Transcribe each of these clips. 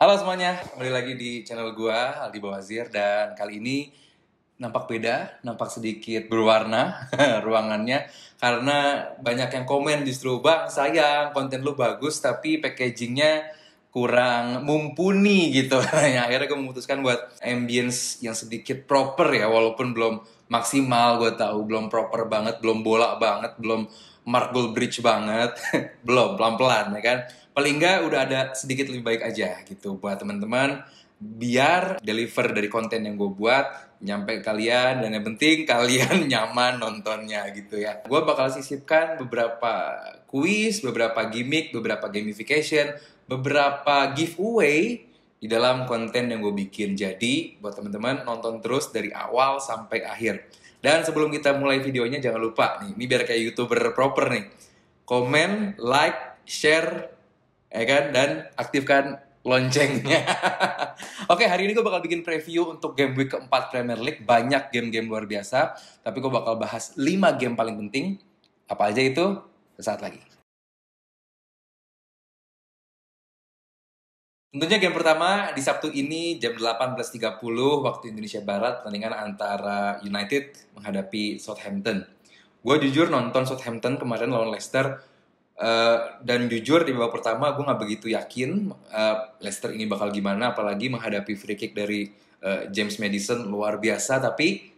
Halo semuanya, kembali lagi di channel gua Aldi Bawazir dan kali ini nampak beda, nampak sedikit berwarna ruangannya karena banyak yang komen justru, "Bang, sayang konten lu bagus tapi packagingnya kurang mumpuni gitu." Ya, akhirnya gue memutuskan buat ambience yang sedikit proper ya, walaupun belum maksimal, gue tahu belum proper banget, belum bola banget, belum marble bridge banget, belum pelan-pelan ya kan. Paling nggak udah ada sedikit lebih baik aja gitu buat teman-teman, biar deliver dari konten yang gue buat nyampe ke kalian dan yang penting kalian nyaman nontonnya gitu ya. Gue bakal sisipkan beberapa quiz, beberapa gimmick, beberapa gamification, beberapa giveaway di dalam konten yang gue bikin. Jadi buat teman-teman nonton terus dari awal sampai akhir. Dan sebelum kita mulai videonya jangan lupa nih, ini biar kayak YouTuber proper nih. Komen, like, share, ya kan, dan aktifkan loncengnya. Oke, hari ini gue bakal bikin preview untuk game week keempat Premier League. Banyak game-game luar biasa, tapi gue bakal bahas 5 game paling penting. Apa aja itu? Sesaat lagi. Tentunya game pertama di Sabtu ini jam 18.30 waktu Indonesia Barat, pertandingan antara United menghadapi Southampton. Gue jujur nonton Southampton kemarin lawan Leicester, dan jujur di babak pertama gue nggak begitu yakin Leicester ini bakal gimana, apalagi menghadapi free kick dari James Maddison luar biasa. Tapi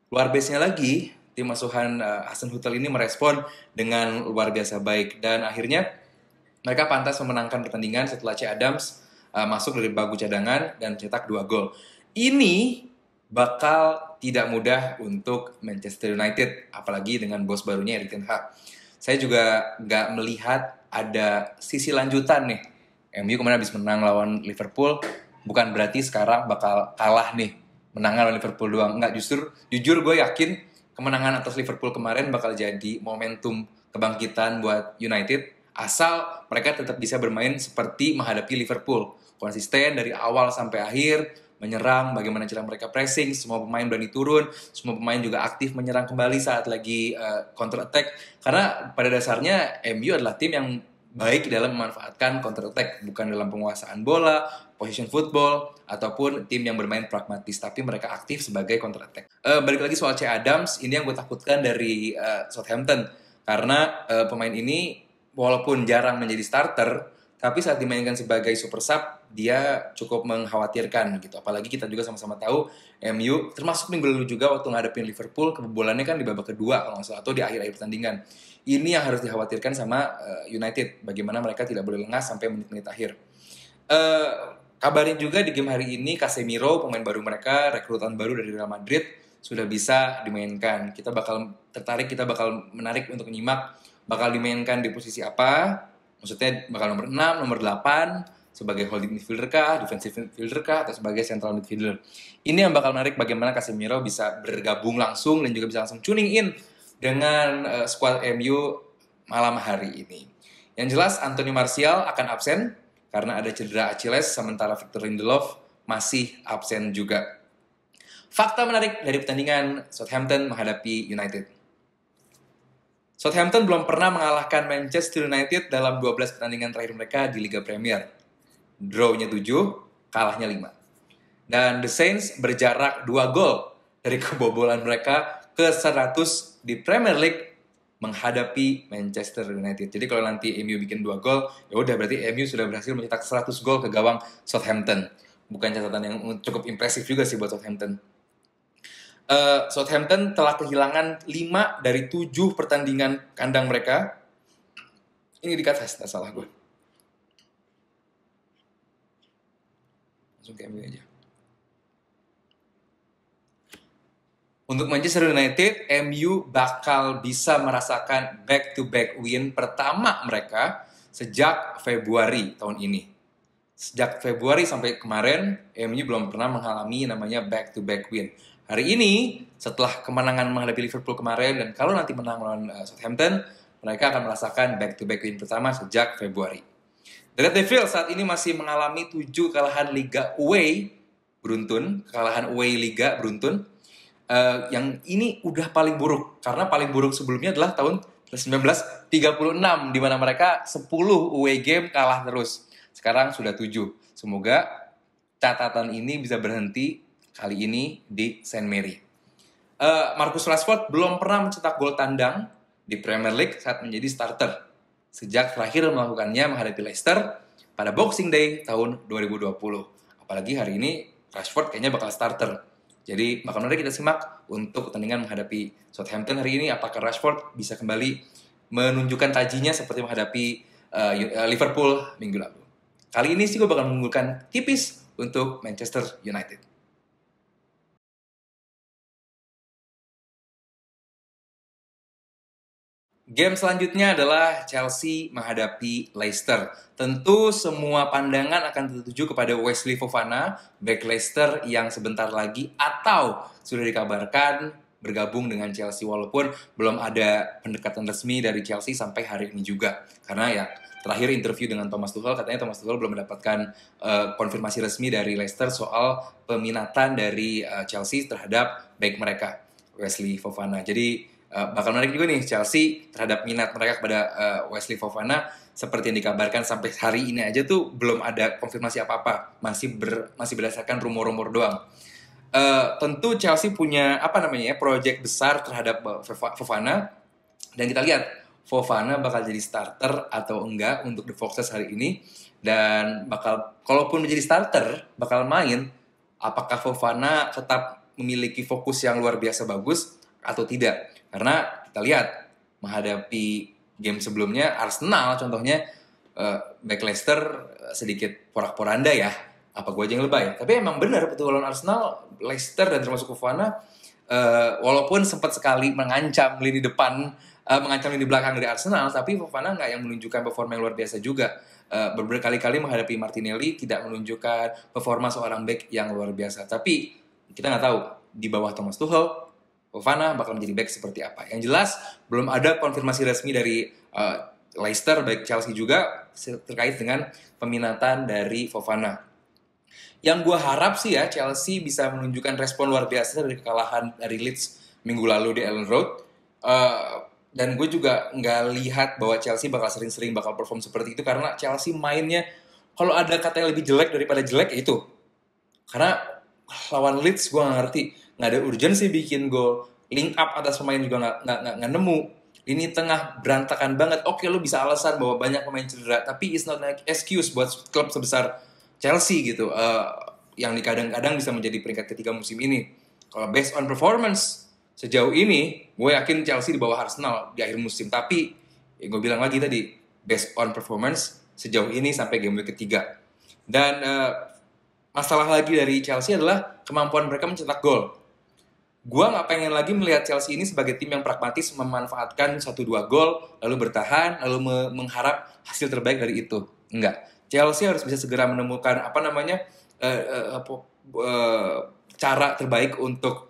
luar biasanya lagi tim asuhan Hasenhüttl ini merespon dengan luar biasa baik dan akhirnya mereka pantas memenangkan pertandingan setelah Che Adams masuk dari bangku cadangan dan cetak 2 gol. Ini bakal tidak mudah untuk Manchester United, apalagi dengan bos barunya Erik ten Hag. Saya juga nggak melihat ada sisi lanjutan nih. MU kemarin habis menang lawan Liverpool, bukan berarti sekarang bakal kalah nih, menang lawan Liverpool doang. Nggak, justru jujur gue yakin kemenangan atas Liverpool kemarin bakal jadi momentum kebangkitan buat United, asal mereka tetap bisa bermain seperti menghadapi Liverpool. Konsisten dari awal sampai akhir, menyerang, bagaimana cara mereka pressing, semua pemain berani turun, semua pemain juga aktif menyerang kembali saat lagi counter attack. Karena pada dasarnya MU adalah tim yang baik dalam memanfaatkan counter attack, bukan dalam penguasaan bola, position football, ataupun tim yang bermain pragmatis, tapi mereka aktif sebagai counter attack. Balik lagi soal Che Adams, ini yang gue takutkan dari Southampton, karena pemain ini walaupun jarang menjadi starter, tapi saat dimainkan sebagai super sub, dia cukup mengkhawatirkan gitu. Apalagi kita juga sama-sama tahu MU, termasuk minggu lalu juga waktu ngadepin Liverpool, kebobolannya kan di babak kedua kalau nggak salah, atau di akhir-akhir pertandingan. Ini yang harus dikhawatirkan sama United, bagaimana mereka tidak boleh lengah sampai menit-menit akhir. Kabarin juga di game hari ini, Casemiro, pemain baru mereka, rekrutan baru dari Real Madrid, sudah bisa dimainkan. Kita bakal tertarik, kita bakal menarik untuk menyimak bakal dimainkan di posisi apa. Maksudnya bakal nomor 6, nomor 8, sebagai holding midfielder kah, defensive midfielder kah, atau sebagai central midfielder. Ini yang bakal menarik bagaimana Casemiro bisa bergabung langsung dan juga bisa langsung tuning in dengan squad MU malam hari ini. Yang jelas Anthony Martial akan absen karena ada cedera Achilles, sementara Victor Lindelof masih absen juga. Fakta menarik dari pertandingan Southampton menghadapi United. Southampton belum pernah mengalahkan Manchester United dalam 12 pertandingan terakhir mereka di Liga Premier. Draw-nya 7, kalahnya 5. Dan The Saints berjarak 2 gol dari kebobolan mereka ke 100 di Premier League menghadapi Manchester United. Jadi kalau nanti MU bikin 2 gol, ya udah berarti MU sudah berhasil mencetak 100 gol ke gawang Southampton. Bukan catatan yang cukup impresif juga sih buat Southampton. Southampton telah kehilangan 5 dari 7 pertandingan kandang mereka. Ini di atas, tak salah gue. Langsung ke MU aja. Untuk Manchester United, MU bakal bisa merasakan back-to-back win pertama mereka sejak Februari tahun ini. Sejak Februari sampai kemarin, MU belum pernah mengalami namanya back-to-back win. Hari ini, setelah kemenangan menghadapi Liverpool kemarin, dan kalau nanti menang lawan Southampton, mereka akan merasakan back-to-back win pertama sejak Februari. The Red Devils saat ini masih mengalami 7 kekalahan Liga away beruntun, kekalahan away Liga beruntun. Yang ini udah paling buruk, karena paling buruk sebelumnya adalah tahun 1936, di mana mereka 10 away game kalah terus. Sekarang sudah 7. Semoga catatan ini bisa berhenti kali ini di Saint Mary. Marcus Rashford belum pernah mencetak gol tandang di Premier League saat menjadi starter sejak terakhir melakukannya menghadapi Leicester pada Boxing Day tahun 2020. Apalagi hari ini Rashford kayaknya bakal starter. Jadi bakal menarik kita simak untuk pertandingan menghadapi Southampton hari ini. Apakah Rashford bisa kembali menunjukkan tajinya seperti menghadapi Liverpool minggu lalu. Kali ini sih gue bakal mengunggulkan tipis untuk Manchester United. Game selanjutnya adalah Chelsea menghadapi Leicester. Tentu semua pandangan akan tertuju kepada Wesley Fofana, back Leicester yang sebentar lagi atau sudah dikabarkan bergabung dengan Chelsea, walaupun belum ada pendekatan resmi dari Chelsea sampai hari ini juga. Karena ya terakhir interview dengan Thomas Tuchel, katanya Thomas Tuchel belum mendapatkan konfirmasi resmi dari Leicester soal peminatan dari Chelsea terhadap back mereka, Wesley Fofana. Jadi bakal menarik juga nih Chelsea terhadap minat mereka kepada Wesley Fofana. Seperti yang dikabarkan sampai hari ini aja tuh belum ada konfirmasi apa-apa, masih berdasarkan rumor-rumor doang. Tentu Chelsea punya proyek besar terhadap Fofana, dan kita lihat Fofana bakal jadi starter atau enggak untuk The Foxes hari ini. Dan kalaupun menjadi starter bakal main, apakah Fofana tetap memiliki fokus yang luar biasa bagus atau tidak? Karena kita lihat menghadapi game sebelumnya Arsenal contohnya, back Leicester sedikit porak-poranda ya. Apa gue aja yang lebay? Tapi emang benar betul lawan Arsenal, Leicester dan termasuk Fofana walaupun sempat sekali mengancam lini depan, mengancam lini belakang dari Arsenal, tapi Fofana nggak yang menunjukkan performa yang luar biasa juga. Berkali-kali menghadapi Martinelli tidak menunjukkan performa seorang back yang luar biasa. Tapi kita nggak tahu di bawah Thomas Tuchel Fofana bakal menjadi back seperti apa. Yang jelas belum ada konfirmasi resmi dari Leicester baik Chelsea juga terkait dengan peminatan dari Fofana. Yang gue harap sih ya Chelsea bisa menunjukkan respon luar biasa dari kekalahan dari Leeds minggu lalu di Ellen Road. Dan gue juga nggak lihat bahwa Chelsea bakal sering-sering bakal perform seperti itu, karena Chelsea mainnya kalau ada kata yang lebih jelek daripada jelek ya itu. Karena lawan Leeds gue nggak ngerti, nggak ada urgensi bikin gol, link up atas pemain juga nggak nemu, lini tengah berantakan banget. Oke, lu bisa alasan bahwa banyak pemain cedera, tapi it's not like excuse buat klub sebesar Chelsea gitu, yang kadang-kadang bisa menjadi peringkat ketiga musim ini. Kalau based on performance sejauh ini, gue yakin Chelsea di bawah Arsenal di akhir musim. Tapi ya gue bilang lagi tadi, based on performance sejauh ini sampai game week ketiga. Dan masalah lagi dari Chelsea adalah kemampuan mereka mencetak gol. Gue nggak pengen lagi melihat Chelsea ini sebagai tim yang pragmatis memanfaatkan 1-2 gol, lalu bertahan, lalu mengharap hasil terbaik dari itu. Enggak. Chelsea harus bisa segera menemukan cara terbaik untuk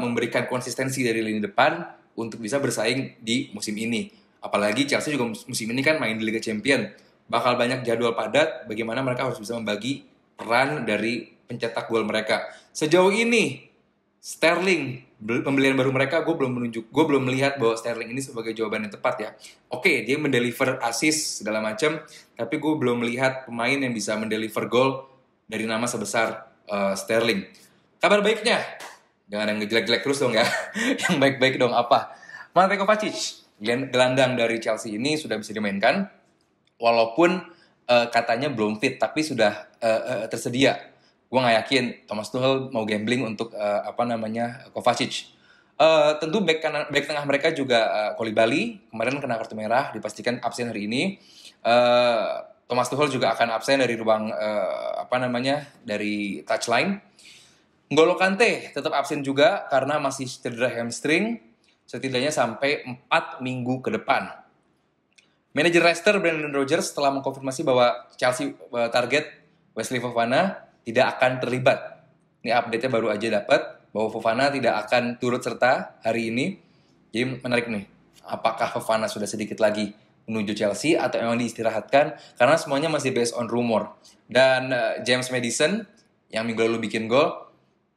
memberikan konsistensi dari lini depan untuk bisa bersaing di musim ini. Apalagi Chelsea juga musim ini kan main di Liga Champions. Bakal banyak jadwal padat, bagaimana mereka harus bisa membagi peran dari pencetak gol mereka. Sejauh ini Sterling, pembelian baru mereka, gue belum melihat bahwa Sterling ini sebagai jawaban yang tepat ya. Oke, dia mendeliver assist segala macam, tapi gue belum melihat pemain yang bisa mendeliver gol dari nama sebesar Sterling. Kabar baiknya, jangan yang ngejelek-jelek terus dong ya. Yang baik-baik dong apa? Matej Kovacic, gelandang dari Chelsea ini sudah bisa dimainkan, walaupun katanya belum fit, tapi sudah tersedia. Gue nggak yakin Thomas Tuchel mau gambling untuk Kovacic. Tentu back tengah mereka juga Koulibaly kemarin kena kartu merah, dipastikan absen hari ini. Thomas Tuchel juga akan absen dari ruang dari touchline. N'Golo Kante tetap absen juga karena masih cedera hamstring setidaknya sampai 4 minggu ke depan. Manajer Leicester Brendan Rodgers telah mengkonfirmasi bahwa Chelsea target Wesley Fofana tidak akan terlibat. Ini update-nya baru aja dapat bahwa Fofana tidak akan turut serta hari ini. Jadi menarik nih, apakah Fofana sudah sedikit lagi menuju Chelsea atau memang diistirahatkan? Karena semuanya masih based on rumor. Dan James Maddison yang minggu lalu bikin gol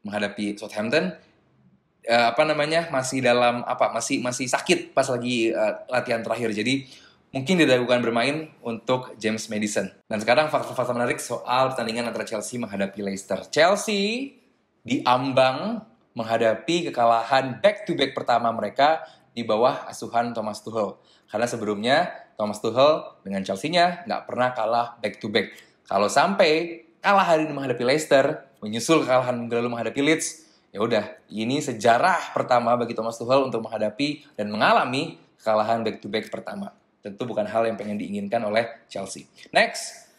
menghadapi Southampton masih sakit pas lagi latihan terakhir. Jadi mungkin diragukan bermain untuk James Maddison. Dan sekarang fakta-fakta menarik soal pertandingan antara Chelsea menghadapi Leicester. Chelsea diambang menghadapi kekalahan back-to-back pertama mereka di bawah asuhan Thomas Tuchel. Karena sebelumnya Thomas Tuchel dengan Chelsea-nya nggak pernah kalah back-to-back. Kalau sampai kalah hari ini menghadapi Leicester, menyusul kekalahan minggu lalu menghadapi Leeds, ya udah, ini sejarah pertama bagi Thomas Tuchel untuk menghadapi dan mengalami kekalahan back-to-back pertama. Tentu bukan hal yang pengen diinginkan oleh Chelsea. Next,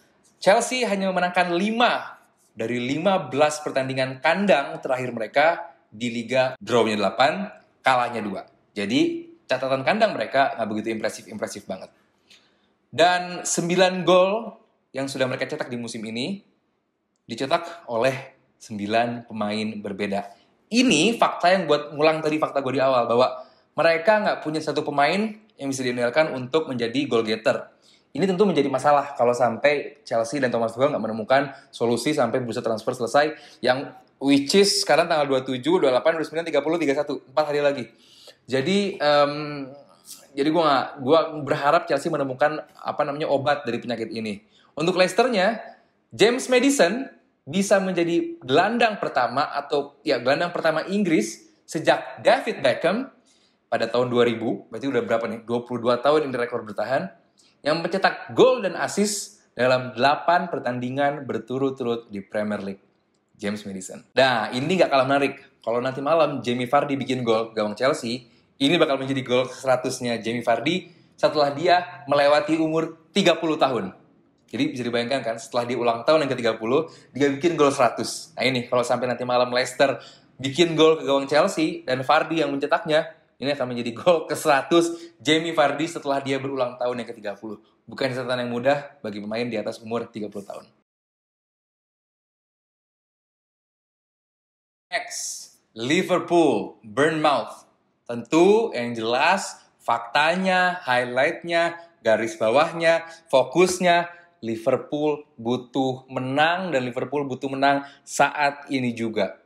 Chelsea hanya memenangkan 5 dari 15 pertandingan kandang terakhir mereka di Liga, draw-nya 8, kalahnya 2. Jadi, catatan kandang mereka nggak begitu impresif banget. Dan 9 gol yang sudah mereka cetak di musim ini, dicetak oleh 9 pemain berbeda. Ini fakta yang buat ngulang tadi fakta gue di awal, bahwa mereka nggak punya satu pemain yang bisa diandalkan untuk menjadi goal getter. Ini tentu menjadi masalah kalau sampai Chelsea dan Thomas Tuchel nggak menemukan solusi sampai bursa transfer selesai, yang which is sekarang tanggal 27, 28, 29, 30, 31, 4 hari lagi. Jadi gue berharap Chelsea menemukan obat dari penyakit ini. Untuk Leicester-nya, James Maddison bisa menjadi gelandang pertama Inggris sejak David Beckham pada tahun 2000, berarti udah berapa nih? 22 tahun ini rekor bertahan, yang mencetak gol dan assist dalam 8 pertandingan berturut-turut di Premier League. James Maddison. Nah, ini gak kalah menarik. Kalau nanti malam Jamie Vardy bikin gol gawang Chelsea, ini bakal menjadi gol ke-100-nya Jamie Vardy setelah dia melewati umur 30 tahun. Jadi bisa dibayangkan kan, setelah dia ulang tahun yang ke-30, dia bikin gol 100. Nah ini, kalau sampai nanti malam Leicester bikin gol ke gawang Chelsea dan Vardy yang mencetaknya, ini akan menjadi gol ke-100 Jamie Vardy setelah dia berulang tahun yang ke-30. Bukan catatan yang mudah bagi pemain di atas umur 30 tahun. Next, Liverpool, Bournemouth. Tentu yang jelas faktanya, highlightnya, garis bawahnya, fokusnya, Liverpool butuh menang dan Liverpool butuh menang saat ini juga.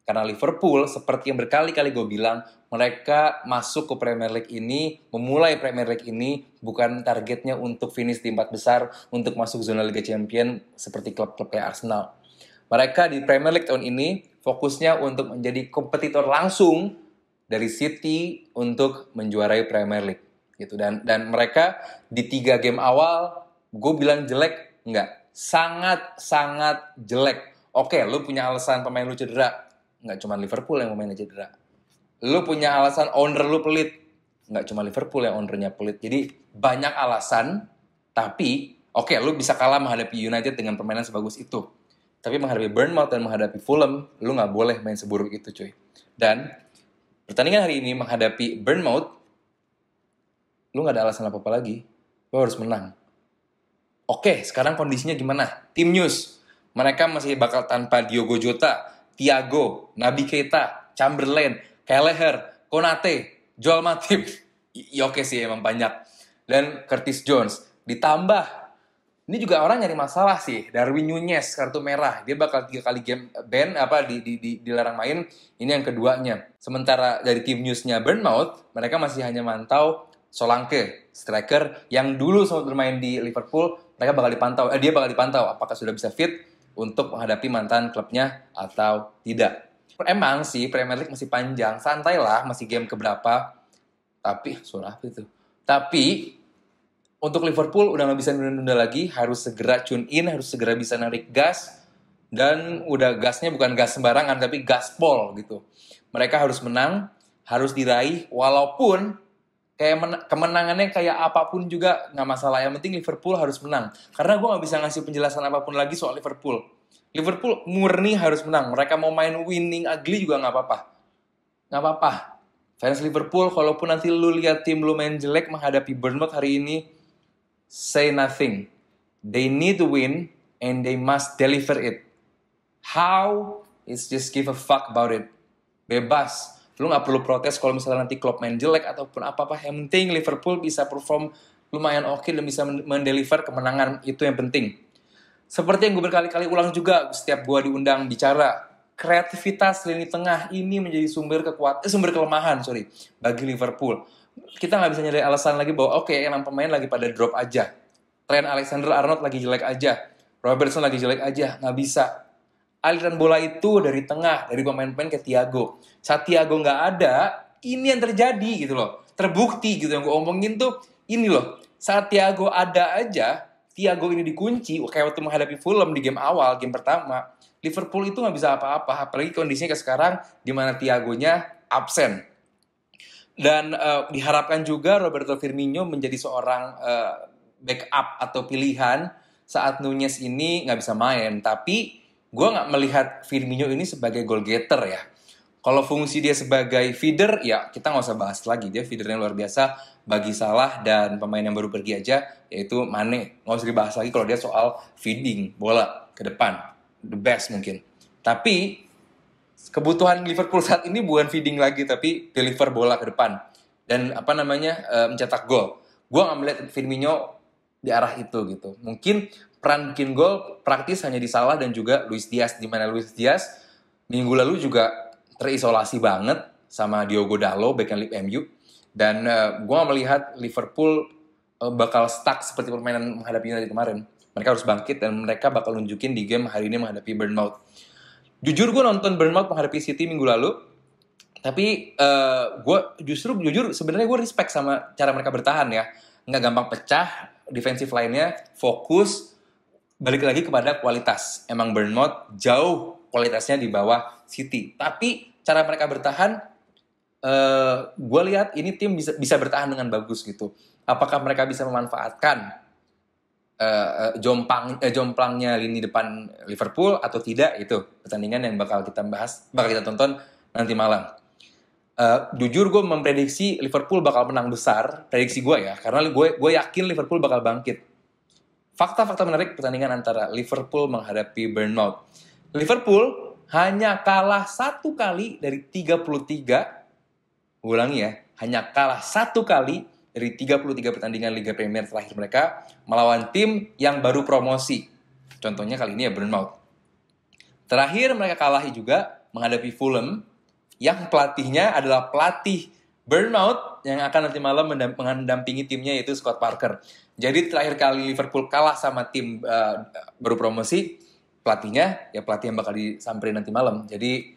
Karena Liverpool, seperti yang berkali-kali gue bilang, mereka masuk ke Premier League ini, memulai Premier League ini, bukan targetnya untuk finish di 4 besar, untuk masuk zona Liga Champions seperti klub-klub kayak Arsenal. Mereka di Premier League tahun ini, fokusnya untuk menjadi kompetitor langsung dari City untuk menjuarai Premier League. Gitu. Dan mereka di 3 game awal, gue bilang jelek, enggak. Sangat-sangat jelek. Oke, lu punya alasan pemain lu cedera. Nggak cuma Liverpool yang pemainnya cedera. Lu punya alasan owner lu pelit. Nggak cuma Liverpool yang ownernya pelit. Jadi banyak alasan, tapi oke, lu bisa kalah menghadapi United dengan permainan sebagus itu. Tapi menghadapi Bournemouth dan menghadapi Fulham, lu nggak boleh main seburuk itu, cuy. Dan pertandingan hari ini menghadapi Bournemouth, lu nggak ada alasan apa-apa lagi. Lu harus menang. Oke, sekarang kondisinya gimana? Tim News, mereka masih bakal tanpa Diogo Jota, Thiago, Naby Keita, Chamberlain, Kelleher, Konate, Joel Matip. Oke sih emang banyak. Dan Curtis Jones. Ditambah, ini juga orang nyari masalah sih. Darwin Nunez, kartu merah. Dia bakal 3 kali game ban, dilarang main. Ini yang keduanya. Sementara dari tim newsnya Bournemouth, mereka masih hanya mantau Solanke, striker yang dulu sempat bermain di Liverpool. Dia bakal dipantau apakah sudah bisa fit untuk menghadapi mantan klubnya atau tidak. Emang sih Premier League masih panjang, santailah, masih game keberapa. Tapi untuk Liverpool udah nggak bisa nunda-nunda lagi, harus segera tune in, harus segera bisa narik gas, dan udah gasnya bukan gas sembarangan, tapi gaspol gitu. Mereka harus menang, harus diraih, walaupun kemenangannya kayak apapun juga nggak masalah. Yang penting Liverpool harus menang. Karena gue nggak bisa ngasih penjelasan apapun lagi soal Liverpool. Liverpool murni harus menang. Mereka mau main winning ugly juga nggak apa-apa. Nggak apa-apa. Fans Liverpool, kalaupun nanti lu lihat tim lu main jelek menghadapi Bournemouth hari ini, say nothing. They need to win and they must deliver it. How? It's just give a fuck about it. Bebas. Lu gak perlu protes kalau misalnya nanti Klopp main jelek ataupun apa-apa. Yang penting Liverpool bisa perform lumayan oke dan bisa mendeliver kemenangan. Itu yang penting. Seperti yang gue berkali-kali ulang juga setiap gue diundang bicara, kreativitas lini tengah ini menjadi sumber kelemahan bagi Liverpool. kita nggak bisa nyari alasan lagi bahwa oke, emang pemain lagi pada drop aja. Trent Alexander-Arnold lagi jelek aja. Robertson lagi jelek aja. Nggak bisa. Aliran bola itu dari tengah, dari pemain-pemain ke Thiago. Saat Thiago nggak ada, ini yang terjadi gitu loh. Terbukti gitu yang gue omongin tuh, ini loh. Saat Thiago ada aja, Thiago ini dikunci, kayak waktu menghadapi Fulham di game awal, game pertama. Liverpool itu nggak bisa apa-apa, apalagi kondisinya kayak sekarang, di mana Thiagonya absen. Dan diharapkan juga Roberto Firmino menjadi seorang backup atau pilihan saat Nunez ini nggak bisa main. Tapi gue nggak melihat Firmino ini sebagai goal getter ya. Kalau fungsi dia sebagai feeder, ya kita nggak usah bahas lagi. Dia feedernya luar biasa bagi Salah dan pemain yang baru pergi aja, yaitu Mane. Nggak usah dibahas lagi kalau dia soal feeding bola ke depan. The best mungkin. Tapi kebutuhan Liverpool saat ini bukan feeding lagi, tapi deliver bola ke depan. Dan mencetak gol. Gue nggak melihat Firmino di arah itu gitu. Mungkin peran bikin gol praktis hanya di Salah dan juga Luis Diaz, di mana Luis Diaz minggu lalu juga terisolasi banget sama Diogo Dalot, back MU. Dan gue gak melihat Liverpool bakal stuck seperti permainan menghadapi United kemarin. Mereka harus bangkit dan mereka bakal nunjukin di game hari ini menghadapi Bournemouth. Jujur gue nonton Bournemouth menghadapi City minggu lalu, tapi gue jujur sebenarnya gue respect sama cara mereka bertahan ya. Nggak gampang pecah, defensive line-nya fokus, balik lagi kepada kualitas. Emang Bournemouth jauh kualitasnya di bawah City. Tapi cara mereka bertahan, gue lihat ini tim bisa bertahan dengan bagus gitu. Apakah mereka bisa memanfaatkan jomplangnya lini depan Liverpool atau tidak, itu pertandingan yang bakal kita tonton nanti malam. Jujur gue memprediksi Liverpool bakal menang besar, prediksi gue ya, karena gue yakin Liverpool bakal bangkit. Fakta-fakta menarik pertandingan antara Liverpool menghadapi Bournemouth. Liverpool hanya kalah 1 kali dari 33, ulangi ya, hanya kalah 1 kali dari 33 pertandingan Liga Premier terakhir mereka melawan tim yang baru promosi. Contohnya kali ini ya Bournemouth. Terakhir mereka kalahi juga menghadapi Fulham, yang pelatihnya adalah pelatih Bournemouth yang akan nanti malam mendampingi timnya, yaitu Scott Parker. Jadi terakhir kali Liverpool kalah sama tim baru promosi, pelatihnya ya pelatih yang bakal disamperin nanti malam. Jadi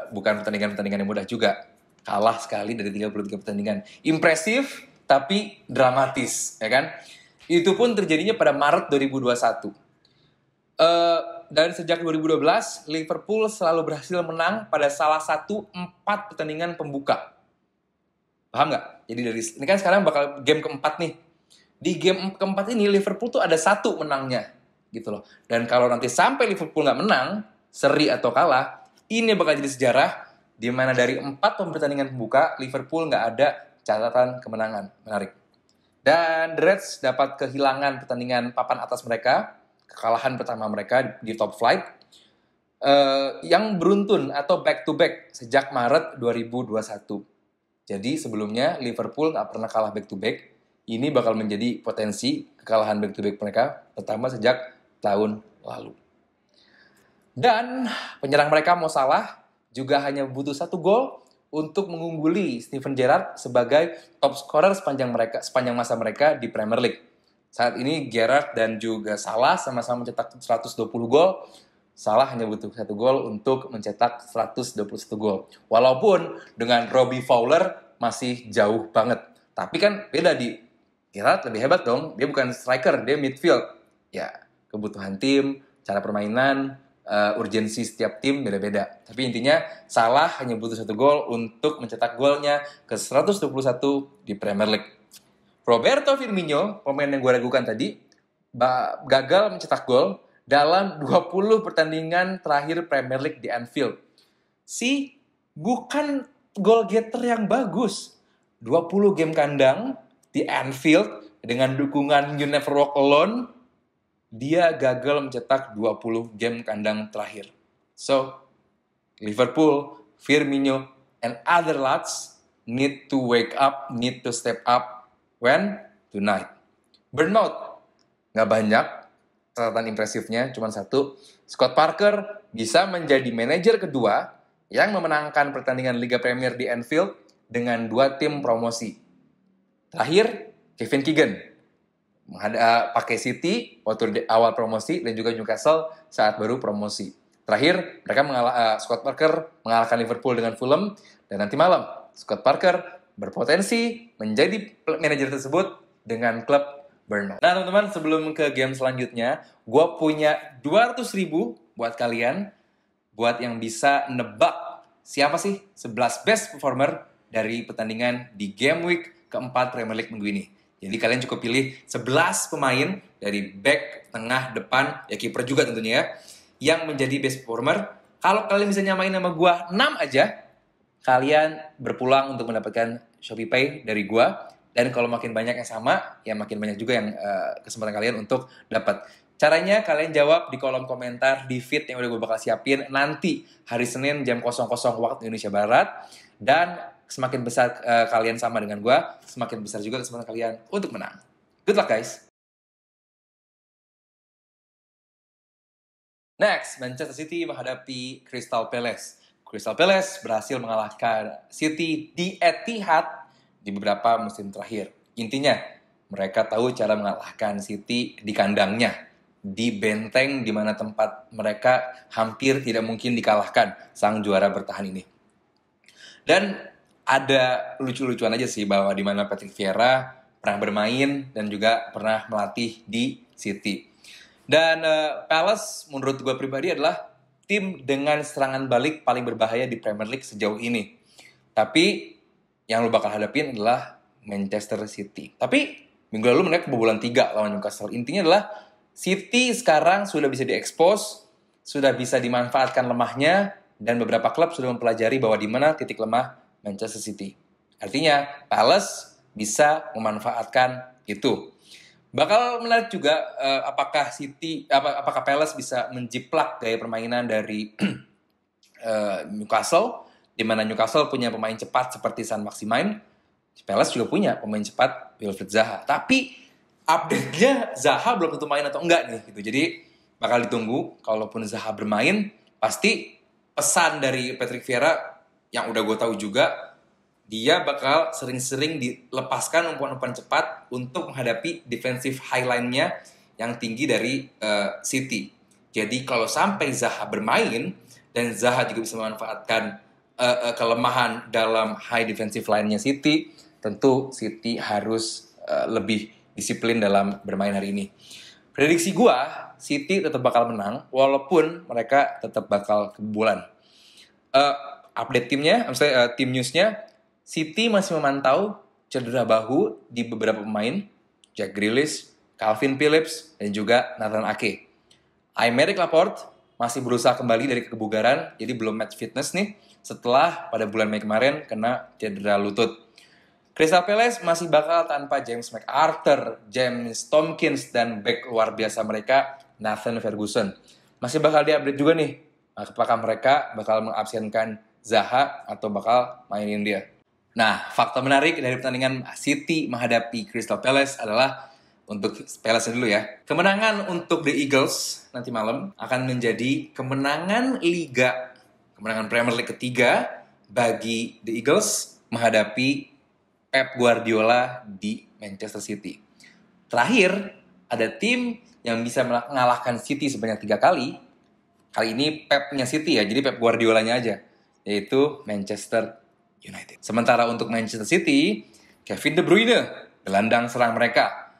bukan pertandingan-pertandingan yang mudah juga. Kalah sekali dari 33 pertandingan. Impresif tapi dramatis, ya kan? Itu pun terjadinya pada Maret 2021. Dan sejak 2012, Liverpool selalu berhasil menang pada salah satu 4 pertandingan pembuka. Paham nggak? Jadi ini kan sekarang bakal game keempat nih. Di game keempat ini Liverpool tuh ada 1 menangnya, gitu loh. Dan kalau nanti sampai Liverpool nggak menang, seri atau kalah, ini bakal jadi sejarah di mana dari 4 pertandingan pembuka Liverpool nggak ada catatan kemenangan. Menarik. Dan The Reds dapat kehilangan pertandingan papan atas mereka, kekalahan pertama mereka di top flight, yang beruntun atau back to back sejak Maret 2021. Jadi sebelumnya Liverpool nggak pernah kalah back to back. Ini bakal menjadi potensi kekalahan back to back mereka pertama sejak tahun lalu. Dan penyerang mereka Mo Salah juga hanya butuh 1 gol untuk mengungguli Steven Gerrard sebagai top scorer sepanjang masa mereka di Premier League. Saat ini Gerrard dan juga Salah sama-sama mencetak 120 gol. Salah hanya butuh 1 gol untuk mencetak 121 gol. Walaupun dengan Robbie Fowler masih jauh banget. Tapi kan beda, di Gerrard lebih hebat dong. Dia bukan striker, dia midfield. Ya, kebutuhan tim, cara permainan, urgensi setiap tim beda-beda. Tapi intinya Salah hanya butuh 1 gol untuk mencetak golnya ke 121 di Premier League. Roberto Firmino, pemain yang gue ragukan tadi, gagal mencetak gol dalam 20 pertandingan terakhir Premier League di Anfield. Bukan goal getter yang bagus. 20 game kandang di Anfield dengan dukungan You Never Walk Alone, dia gagal mencetak 20 game kandang terakhir. So, Liverpool, Firmino, and other lads need to wake up, need to step up. When? Tonight. Bournemouth, nggak banyak catatan impresifnya, cuma 1. Scott Parker bisa menjadi manajer kedua yang memenangkan pertandingan Liga Premier di Anfield dengan 2 tim promosi. Terakhir, Kevin Keegan pakai City waktu awal promosi dan juga Newcastle saat baru promosi. Terakhir, mereka Scott Parker mengalahkan Liverpool dengan Fulham, dan nanti malam Scott Parker berpotensi menjadi manajer tersebut dengan klub Bournemouth. Nah teman-teman, sebelum ke game selanjutnya, gue punya 200.000 buat kalian, buat yang bisa nebak siapa sih 11 best performer dari pertandingan di game week keempat Premier League minggu ini. Jadi kalian cukup pilih 11 pemain dari back, tengah, depan, ya kiper juga tentunya ya, yang menjadi best performer. Kalau kalian bisa nyamain nama gue 6 aja, kalian berpulang untuk mendapatkan ShopeePay dari gue. Dan kalau makin banyak yang sama, ya makin banyak juga yang kesempatan kalian untuk dapat. Caranya kalian jawab di kolom komentar di feed yang udah gue bakal siapin nanti hari Senin jam 00 waktu Indonesia Barat. Dan semakin besar kalian sama dengan gue, semakin besar juga kesempatan kalian untuk menang. Good luck guys! Next, Manchester City menghadapi Crystal Palace. Crystal Palace berhasil mengalahkan City di Etihad di beberapa musim terakhir. Intinya, mereka tahu cara mengalahkan City di kandangnya, di benteng di mana tempat mereka hampir tidak mungkin dikalahkan sang juara bertahan ini. Dan ada lucu-lucuan aja sih bahwa di mana Patrick Vieira pernah bermain dan juga pernah melatih di City. Dan Palace menurut gue pribadi adalah tim dengan serangan balik paling berbahaya di Premier League sejauh ini. Tapi yang lo bakal hadapin adalah Manchester City. Tapi minggu lalu mereka kebobolan 3 lawan Newcastle. Intinya adalah City sekarang sudah bisa diekspos, sudah bisa dimanfaatkan lemahnya, dan beberapa klub sudah mempelajari bahwa di mana titik lemah Manchester City. Artinya Palace bisa memanfaatkan itu. Bakal menarik juga apakah Palace bisa menjiplak gaya permainan dari Newcastle, di mana Newcastle punya pemain cepat seperti San Maximin. Palace juga punya pemain cepat Wilfried Zaha. Tapi update-nya Zaha belum tentu main atau enggak nih gitu. Jadi bakal ditunggu. Kalaupun Zaha bermain, pasti pesan dari Patrick Vieira yang udah gue tahu juga, dia bakal sering-sering dilepaskan umpan-umpan cepat untuk menghadapi defensive highline-nya yang tinggi dari City. Jadi kalau sampai Zaha bermain dan Zaha juga bisa memanfaatkan kelemahan dalam high defensive line-nya City, tentu City harus lebih disiplin dalam bermain hari ini. Prediksi gua, City tetap bakal menang walaupun mereka tetap bakal kebobolan. Update timnya, tim newsnya, City masih memantau cedera bahu di beberapa pemain, Jack Grealish, Calvin Phillips, dan juga Nathan Ake. Aymeric Laporte masih berusaha kembali dari kebugaran, jadi belum match fitness nih, setelah pada bulan Mei kemarin kena cedera lutut. Crystal Palace masih bakal tanpa James McArthur, James Tompkins, dan back luar biasa mereka, Nathan Ferguson. Masih bakal diupdate juga nih, apakah mereka bakal mengabsenkan Zaha atau bakal mainin dia. Nah, fakta menarik dari pertandingan City menghadapi Crystal Palace adalah untuk Palace dulu ya. Kemenangan untuk The Eagles nanti malam akan menjadi kemenangan Liga, kemenangan Premier League ketiga bagi The Eagles menghadapi Pep Guardiola di Manchester City. Terakhir, ada tim yang bisa mengalahkan City sebanyak 3 kali. Kali ini Pep-nya City ya, jadi Pep Guardiolanya aja, yaitu Manchester United. Sementara untuk Manchester City, Kevin De Bruyne, gelandang serang mereka,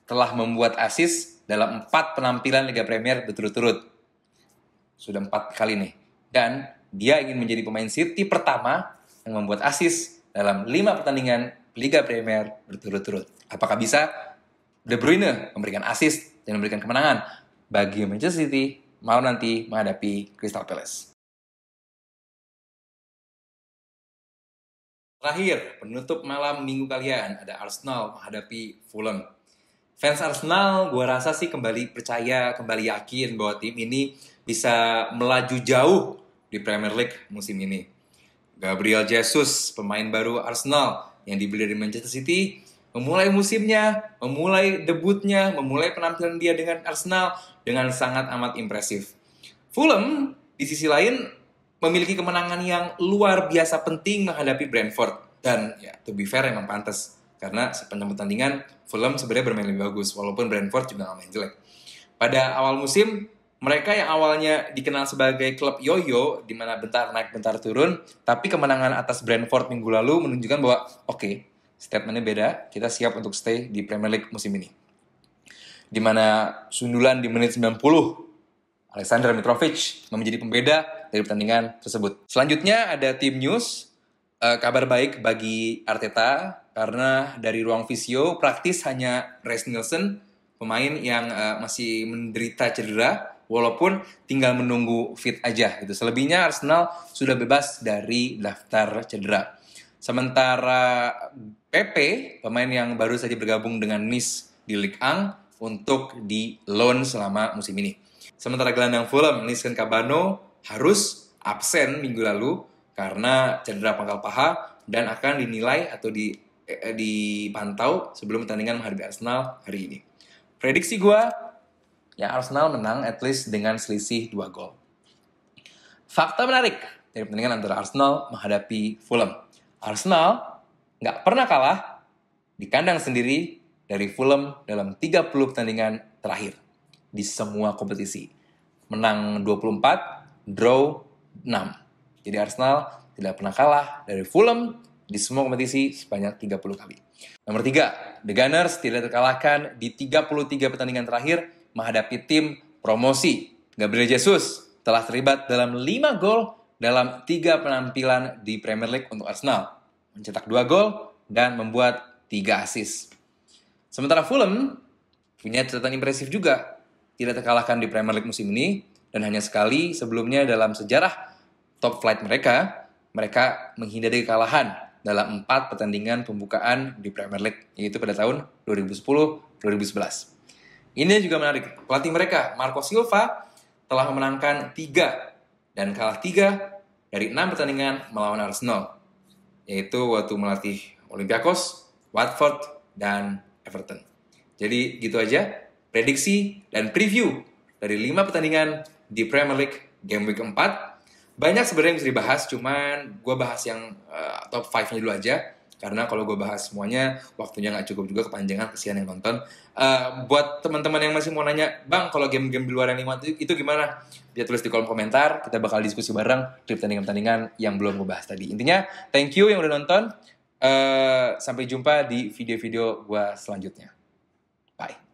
telah membuat assist dalam 4 penampilan Liga Premier berturut-turut. Sudah 4 kali nih. Dan dia ingin menjadi pemain City pertama yang membuat assist dalam 5 pertandingan Liga Premier berturut-turut. Apakah bisa De Bruyne memberikan assist dan memberikan kemenangan bagi Manchester City mau nanti menghadapi Crystal Palace? Terakhir, penutup malam minggu kalian ada Arsenal menghadapi Fulham. Fans Arsenal, gue rasa sih kembali percaya, kembali yakin bahwa tim ini bisa melaju jauh di Premier League musim ini. Gabriel Jesus, pemain baru Arsenal yang dibeli dari Manchester City, memulai musimnya, memulai debutnya, memulai penampilan dia dengan Arsenal dengan sangat amat impresif. Fulham, di sisi lain, memiliki kemenangan yang luar biasa penting menghadapi Brentford. Dan ya, to be fair emang pantas. karena sepanjang pertandingan Fulham sebenarnya bermain lebih bagus, walaupun Brentford juga nggak main jelek. Pada awal musim, mereka yang awalnya dikenal sebagai klub yoyo, di mana bentar naik bentar turun, tapi kemenangan atas Brentford minggu lalu menunjukkan bahwa oke, statementnya beda, kita siap untuk stay di Premier League musim ini. Di mana sundulan di menit 90, Aleksandar Mitrovic menjadi pembeda dari pertandingan tersebut. Selanjutnya ada tim news, kabar baik bagi Arteta, karena dari ruang visio praktis hanya Reiss Nelson, pemain yang masih menderita cedera, walaupun tinggal menunggu fit aja gitu. Selebihnya Arsenal sudah bebas dari daftar cedera. Sementara Pepe, pemain yang baru saja bergabung dengan Nice di Ligue 1 untuk di loan selama musim ini. Sementara gelandang Fulham, Niskan Kabano harus absen minggu lalu karena cedera pangkal paha dan akan dinilai atau dipantau sebelum pertandingan menghadapi Arsenal hari ini. Prediksi gue, ya Arsenal menang at least dengan selisih 2 gol. Fakta menarik dari pertandingan antara Arsenal menghadapi Fulham. Arsenal nggak pernah kalah di kandang sendiri dari Fulham dalam 30 pertandingan terakhir di semua kompetisi. Menang 24, draw 6. Jadi Arsenal tidak pernah kalah dari Fulham di semua kompetisi sebanyak 30 kali. Nomor 3, The Gunners tidak terkalahkan di 33 pertandingan terakhir menghadapi tim promosi. Gabriel Jesus telah terlibat dalam 5 gol dalam 3 penampilan di Premier League untuk Arsenal. Mencetak 2 gol dan membuat 3 assist. Sementara Fulham punya catatan impresif juga. Tidak terkalahkan di Premier League musim ini, dan hanya sekali sebelumnya dalam sejarah top flight mereka menghindari kekalahan dalam 4 pertandingan pembukaan di Premier League, yaitu pada tahun 2010-2011. Ini juga menarik. Pelatih mereka, Marco Silva, telah memenangkan 3 dan kalah 3 dari 6 pertandingan melawan Arsenal, yaitu waktu melatih Olympiakos, Watford, dan Everton. Jadi gitu aja prediksi dan preview dari 5 pertandingan di Premier League Game Week 4. Banyak sebenarnya yang bisa dibahas, cuman gue bahas yang top 5-nya dulu aja. Karena kalau gue bahas semuanya, waktunya nggak cukup juga, kepanjangan, kesian yang nonton. Buat teman-teman yang masih mau nanya, Bang, kalau game-game di luar yang 5 itu gimana? Dia tulis di kolom komentar, kita bakal diskusi bareng di pertandingan-pertandingan yang belum gue bahas tadi. Intinya, thank you yang udah nonton. Sampai jumpa di video-video gue selanjutnya. Bye.